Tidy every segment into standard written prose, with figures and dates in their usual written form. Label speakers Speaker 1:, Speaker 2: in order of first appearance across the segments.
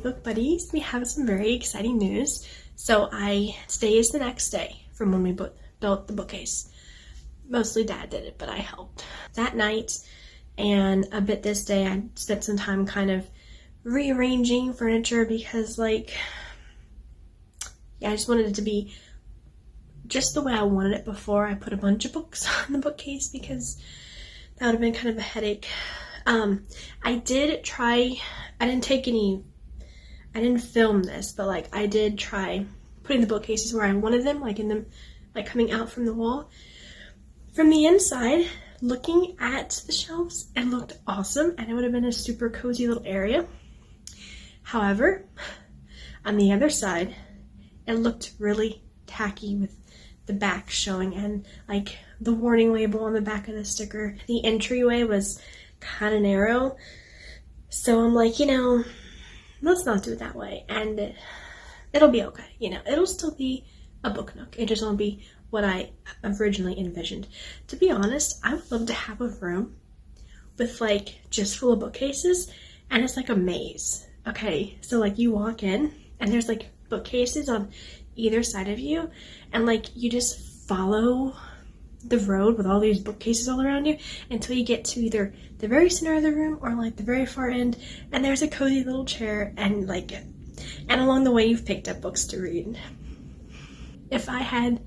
Speaker 1: book buddies, we have some very exciting news. So today is the next day from when we built the bookcase. Mostly Dad did it, but I helped. That night and a bit this day, I spent some time kind of rearranging furniture because I just wanted it to be just the way I wanted it before I put a bunch of books on the bookcase, because that would have been kind of a headache. I didn't film this, but I did try putting the bookcases where I wanted them, coming out from the wall. From the inside, looking at the shelves, it looked awesome, and it would have been a super cozy little area. However, on the other side, it looked really tacky with the back showing and the warning label on the back of the sticker. The entryway was kind of narrow, so I'm let's not do it that way, and it'll be okay. It'll still be a Book Nook. It just won't be what I originally envisioned. To be honest, I would love to have a room with just full of bookcases, and it's like a maze. Okay, so you walk in and there's bookcases on either side of you, and you just follow the road with all these bookcases all around you until you get to either the very center of the room or the very far end, and there's a cozy little chair, and and along the way you've picked up books to read. If I had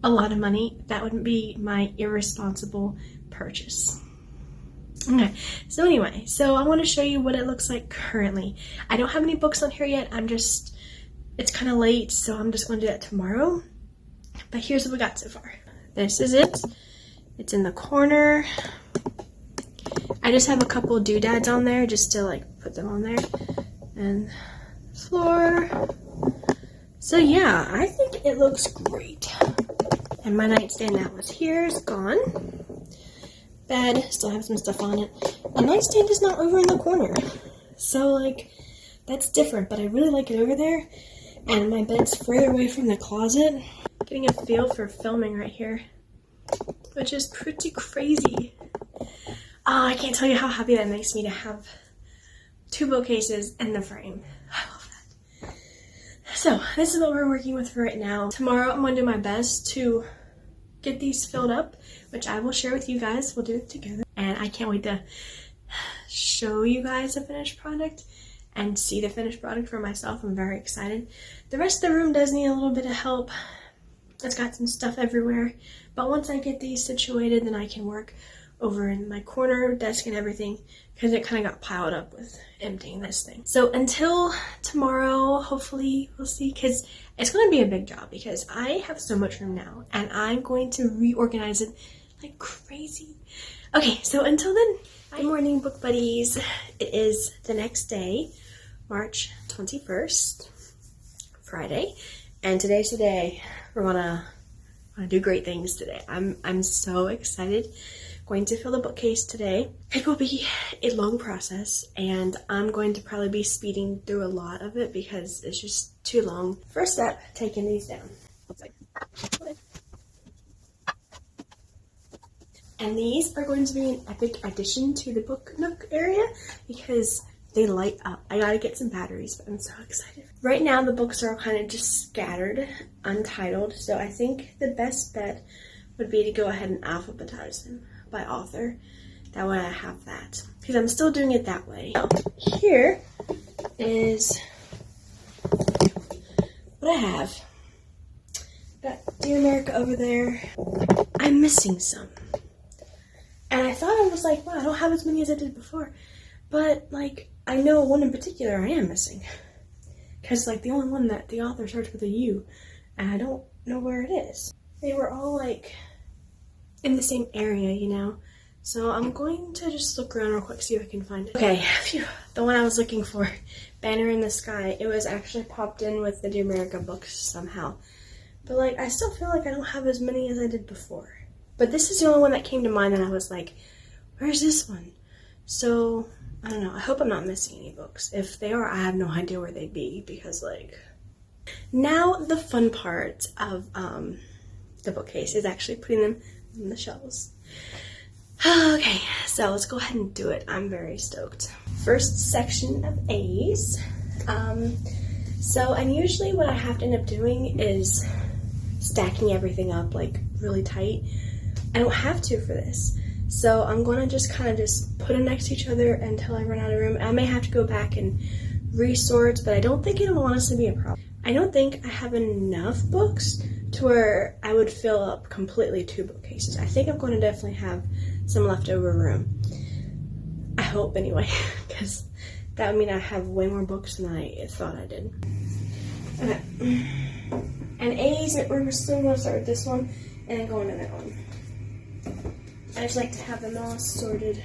Speaker 1: a lot of money, that would be my irresponsible purchase. Okay, so anyway, I want to show you what it looks like currently. I don't have any books on here yet. It's kind of late, so I'm just going to do that tomorrow. But here's what we got so far. This is it. It's in the corner. I just have a couple doodads on there just to put them on there. And the floor. So yeah, I think it looks great. And my nightstand that was here is gone. Bed still have some stuff on it. The nightstand is not over in the corner. So that's different, but I really like it over there. And my bed's further away from the closet. Getting a feel for filming right here, which is pretty crazy. Oh, I can't tell you how happy that makes me to have 2 bookcases in the frame. I love that. So this is what we're working with for right now. Tomorrow I'm going to do my best to get these filled up, which I will share with you guys. We'll do it together. And I can't wait to show you guys the finished product and see the finished product for myself. I'm very excited. The rest of the room does need a little bit of help. It's got some stuff everywhere, but once I get these situated, then I can work over in my corner desk and everything, because it kind of got piled up with emptying this thing. So until tomorrow, hopefully we'll see, because it's going to be a big job because I have so much room now and I'm going to reorganize it like crazy. Okay, so until then, good morning, book buddies. It is the next day, March 21st, Friday, and today's the day we're gonna do great things today. I'm so excited. Going to fill the bookcase today. It will be a long process, and I'm going to probably be speeding through a lot of it because it's just too long. First step, taking these down. And these are going to be an epic addition to the Book Nook area because they light up. I gotta get some batteries, but I'm so excited. Right now the books are all kind of just scattered, untitled, so I think the best bet would be to go ahead and alphabetize them by author. That way I have that, because I'm still doing it that way. Here is what I have. Got Dear America over there. I'm missing some. And I thought I was wow, I don't have as many as I did before. But I know one in particular I am missing. Because the only one that the author starts with a U, and I don't know where it is. They were all in the same area, So I'm going to just look around real quick, see if I can find it. Okay, phew, the one I was looking for, Banner in the Sky, it was actually popped in with the Dear America books somehow. But I still feel I don't have as many as I did before. But this is the only one that came to mind, and I was where's this one? So I don't know. I hope I'm not missing any books. If they are, I have no idea where they'd be, because now the fun part of the bookcase is actually putting them on the shelves. Okay, so let's go ahead and do it. I'm very stoked. First section of A's. And usually what I have to end up doing is stacking everything up like really tight. I don't have to for this. So I'm going to just kind of just put them next to each other until I run out of room. I may have to go back and resort, but I don't think it'll honestly be a problem. I don't think I have enough books to where I would fill up completely 2 bookcases. I think I'm going to definitely have some leftover room. I hope anyway, because that would mean I have way more books than I thought I did. Okay. And A's, we're still going to start with this one and then go into that one. I just like to have them all sorted.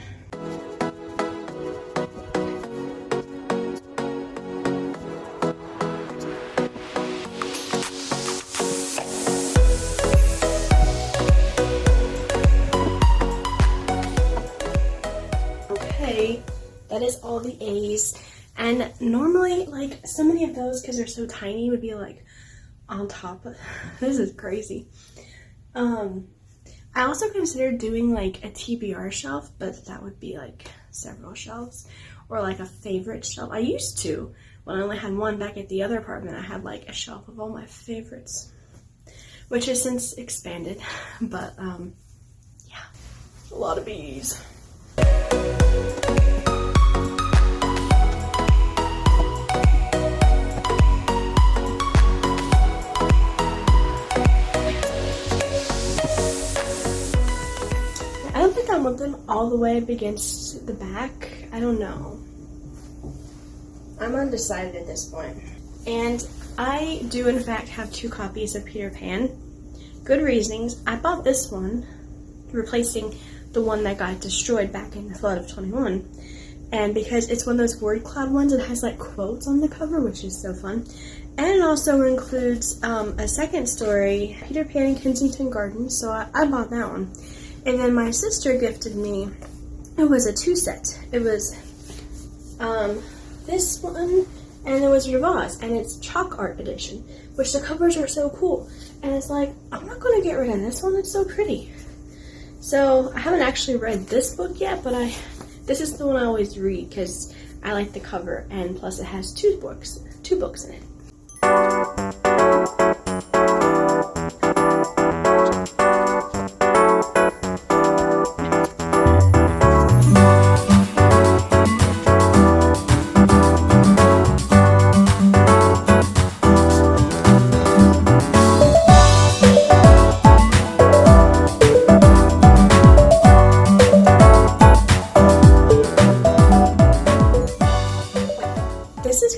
Speaker 1: Okay, that is all the A's. And normally, like, so many of those, because they're so tiny, would be like on top of, this is crazy. I also considered doing like a TBR shelf, but that would be like several shelves, or like a favorite shelf. I used to, when I only had one back at the other apartment, I had like a shelf of all my favorites, which has since expanded, but yeah, a lot of bees. I want them all the way up against the back. I don't know. I'm undecided at this point. And I do in fact have 2 copies of Peter Pan. Good reasonings. I bought this one, replacing the one that got destroyed back in the flood of 21. And because it's one of those word cloud ones, it has like quotes on the cover, which is so fun. And it also includes a second story, Peter Pan in Kensington Gardens, so I bought that one. And then my sister gifted me, it was a 2 set. It was this one, and it was Rivaz, and it's chalk art edition, which the covers are so cool. And it's like, I'm not going to get rid of this one, it's so pretty. So I haven't actually read this book yet, but this is the one I always read because I like the cover, and plus it has 2 books in it.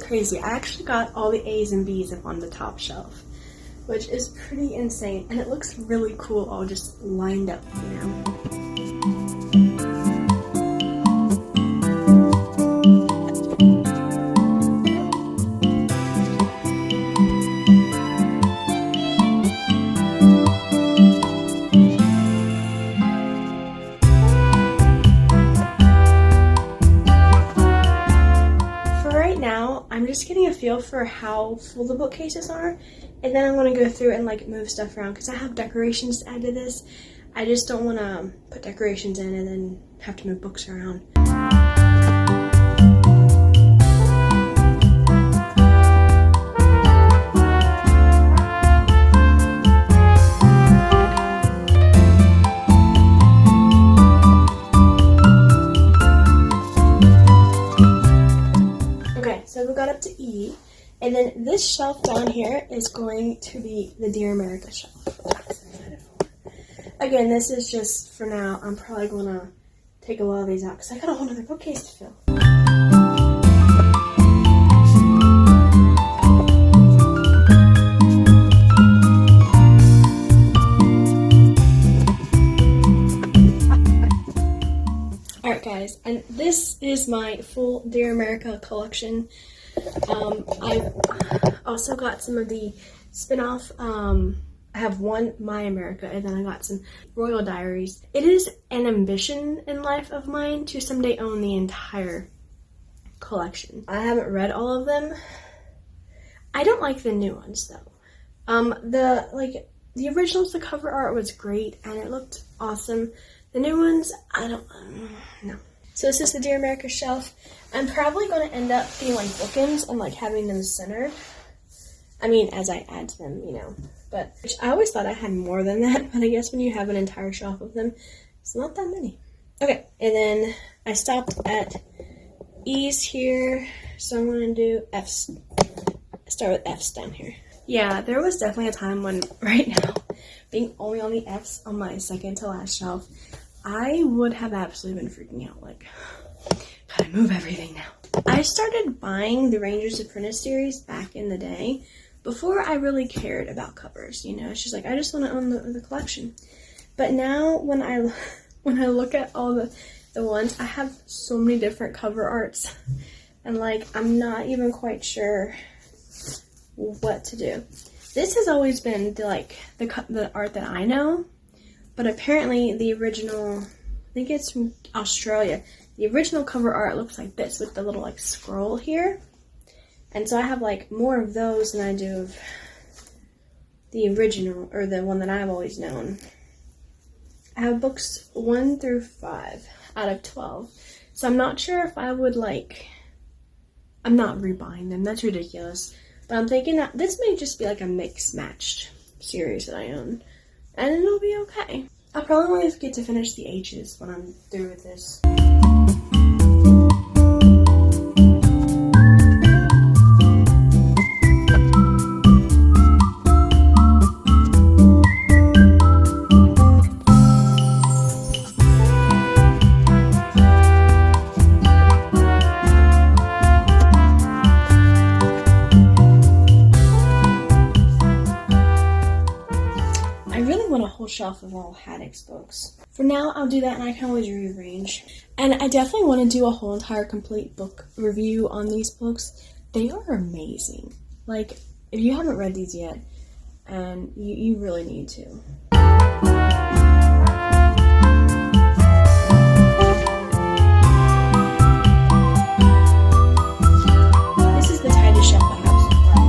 Speaker 1: Crazy. I actually got all the A's and B's up on the top shelf, which is pretty insane, and it looks really cool all just lined up, you know. I'm just getting a feel for how full the bookcases are, and then I'm going to go through and like move stuff around because I have decorations to add to this. I just don't want to put decorations in and then have to move books around. So we got up to E, and then this shelf down here is going to be the Dear America shelf. Again, this is just for now. I'm probably going to take a lot of these out because I got a whole other bookcase to fill. Alright guys, and this is my full Dear America collection. I've also got some of the spin-off, I have one My America, and then I got some Royal Diaries. It is an ambition in life of mine to someday own the entire collection. I haven't read all of them. I don't like the new ones though. The originals, the cover art was great and it looked awesome. The new ones, I don't know. So this is the Dear America shelf. I'm probably going to end up being like bookends and like having them centered. I mean, as I add to them, you know. But I always thought I had more than that, but I guess when you have an entire shelf of them, it's not that many. Okay, and then I stopped at E's here, so I'm going to do F's. Start with F's down here. Yeah, there was definitely a time when, right now, being only on the F's on my second to last shelf, I would have absolutely been freaking out, like, gotta move everything now. I started buying the Rangers Apprentice series back in the day, before I really cared about covers, you know. It's just like, I just want to own the collection. But now, when I look at all the ones, I have so many different cover arts, and like, I'm not even quite sure what to do. This has always been the art that I know, but apparently the original, I think it's from Australia, the original cover art looks like this with the little like scroll here. And so I have like more of those than I do of the original, or the one that I've always known. I have books 1 through 5 out of 12. So I'm not sure if I would I'm not rebuying them, that's ridiculous. But I'm thinking that this may just be like a mixed-matched series that I own. And it'll be okay. I'll probably only get to finish the H's when I'm through with this. Shelf of all Haddock's books. For now, I'll do that, and I can always rearrange. And I definitely want to do a whole entire complete book review on these books. They are amazing. Like, if you haven't read these yet, and you really need to. This is the tightest shelf I have so far.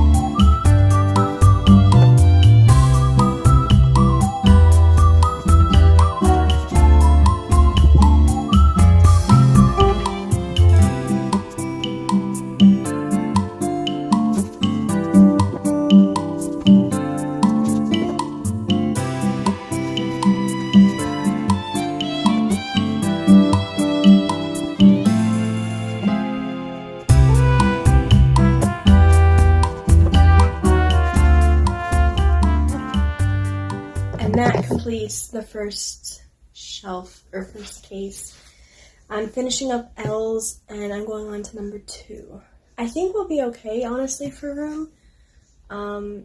Speaker 1: That completes the first shelf, or first case. I'm finishing up L's, and I'm going on to number 2. I think we'll be okay, honestly, for room.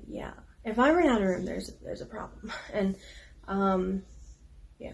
Speaker 1: Yeah. If I run out of room, there's a problem. And, yeah.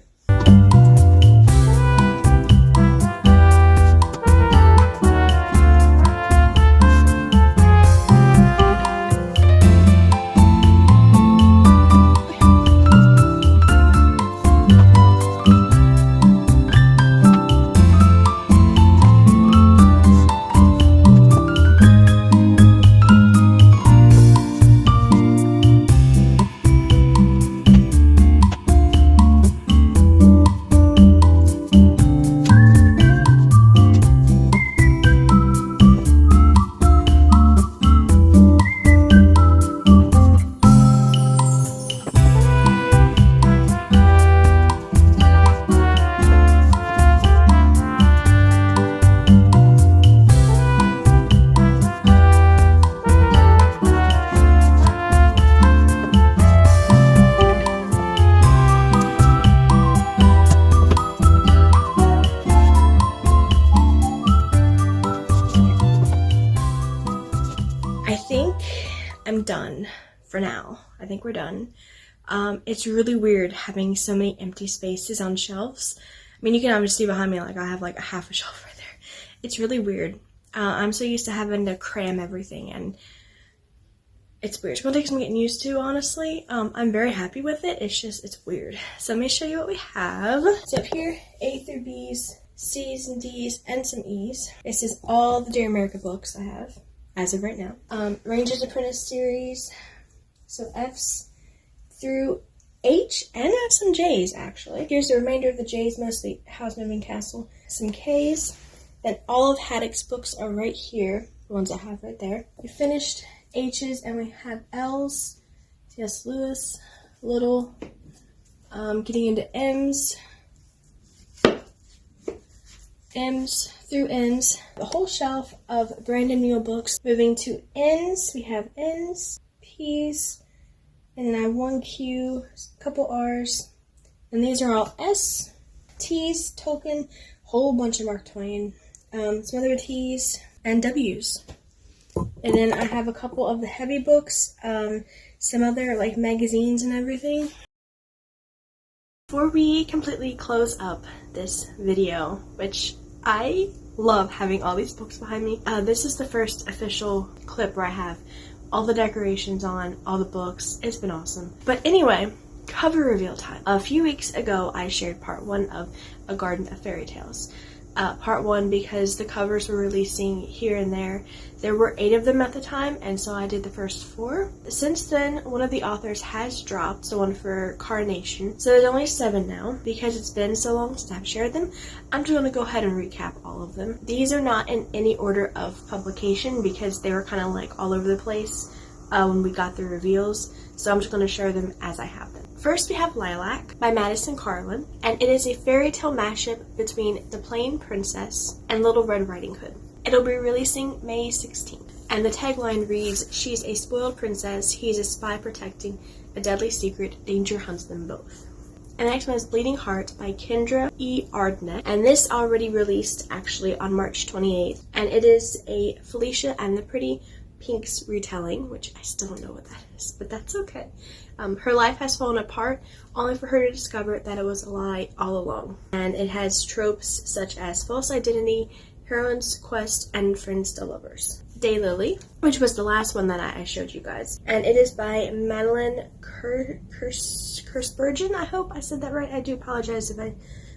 Speaker 1: I'm done for now. I think we're done. It's really weird having so many empty spaces on shelves. I mean, you can obviously see behind me, like, I have like a half a shelf right there. It's really weird. I'm so used to having to cram everything, and it's weird. It's gonna take some getting used to, honestly. I'm very happy with it. It's just, it's weird. So let me show you what we have. So up here, A through B's, C's and D's, and some E's. This is all the Dear America books I have, as of right now. Rangers Apprentice series. So F's through H, and I have some J's actually. Here's the remainder of the J's, mostly House Moving Castle. Some K's. Then all of Haddock's books are right here, the ones I have right there. We finished H's and we have L's. C.S. Lewis, Little, getting into M's through N's. The whole shelf of Brandon Mule books. Moving to N's, we have N's, P's, and then I have one Q, a couple R's, and these are all S, T's, Tolkien, whole bunch of Mark Twain, some other T's, and W's. And then I have a couple of the heavy books, some other like magazines and everything. Before we completely close up this video, which I love having all these books behind me, this is the first official clip where I have all the decorations on, all the books. It's been awesome. But anyway, cover reveal time. A few weeks ago, I shared part 1 of A Garden of Fairytales. Part 1 because the covers were releasing here and there. There were 8 of them at the time, and so I did the first 4. Since then, one of the authors has dropped, the one for Carnation. So there's only 7 now. Because it's been so long since I've shared them, I'm just going to go ahead and recap all of them. These are not in any order of publication because they were kind of like all over the place when we got the reveals. So I'm just going to share them as I have them. First, we have Lilac by Madison Carlin, and it is a fairy tale mashup between The Plain Princess and Little Red Riding Hood. It'll be releasing May 16th, and the tagline reads, "She's a spoiled princess, he's a spy protecting a deadly secret, danger hunts them both." And the next one is Bleeding Heart by Kendra E. Ardnett, and this already released actually on March 28th, and it is a Felicia and the Pretty Pinks retelling, which I still don't know what that is, but that's okay. Her life has fallen apart, only for her to discover that it was a lie all along. And it has tropes such as false identity, heroine's quest, and friends to lovers. Daylily, which was the last one that I showed you guys, and it is by Madeline Kersbergen. I hope I said that right. I do apologize if I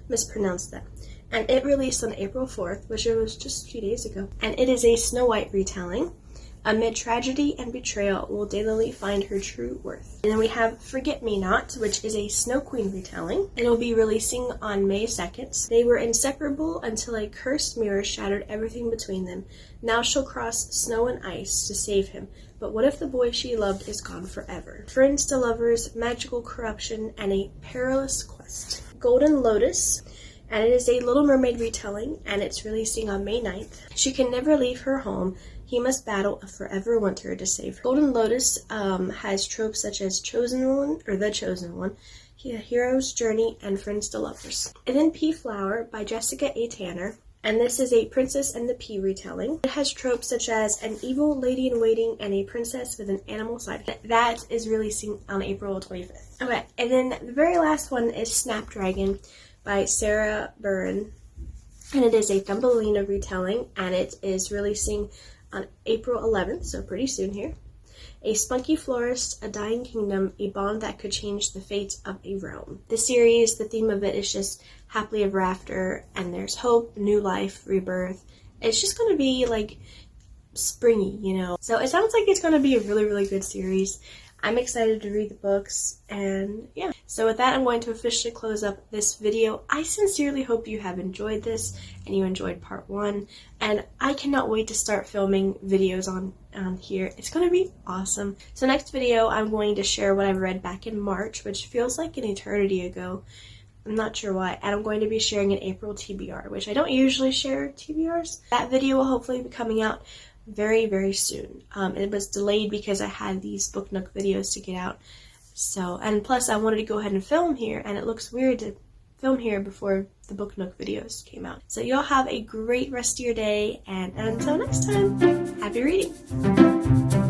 Speaker 1: mispronounced that. And it released on April 4th, which it was just a few days ago. And it is a Snow White retelling. Amid tragedy and betrayal, will Daylily find her true worth? And then we have Forget Me Not, which is a Snow Queen retelling. It'll be releasing on May 2nd. They were inseparable until a cursed mirror shattered everything between them. Now she'll cross snow and ice to save him. But what if the boy she loved is gone forever? Friends to lovers, magical corruption, and a perilous quest. Golden Lotus, and it is a Little Mermaid retelling, and it's releasing on May 9th. She can never leave her home. He must battle a forever winter to save her. Golden Lotus has tropes such as Chosen One, or The Chosen One, Hero's Journey, and Friends to Lovers. And then Pea Flower by Jessica A. Tanner, and this is a Princess and the Pea retelling. It has tropes such as an evil lady-in-waiting and a princess with an animal side. That is releasing on April 25th. Okay, and then the very last one is Snapdragon by Sarah Burin, and it is a Thumbelina retelling, and it is releasing on April 11th, so pretty soon here. A Spunky Florist, A Dying Kingdom, a bond that could change the fate of a realm. The series, the theme of it is just happily ever after, and there's hope, new life, rebirth. It's just going to be like springy, you know. So it sounds like it's going to be a really, really good series. I'm excited to read the books, and yeah. So with that, I'm going to officially close up this video. I sincerely hope you have enjoyed this, and you enjoyed part 1, and I cannot wait to start filming videos on here. It's going to be awesome. So next video, I'm going to share what I read back in March, which feels like an eternity ago. I'm not sure why. And I'm going to be sharing an April TBR, which I don't usually share TBRs. That video will hopefully be coming out very, very soon. It was delayed because I had these Book Nook videos to get out. So, and plus I wanted to go ahead and film here, and it looks weird to film here before the Book Nook videos came out. So y'all have a great rest of your day, and until next time, happy reading!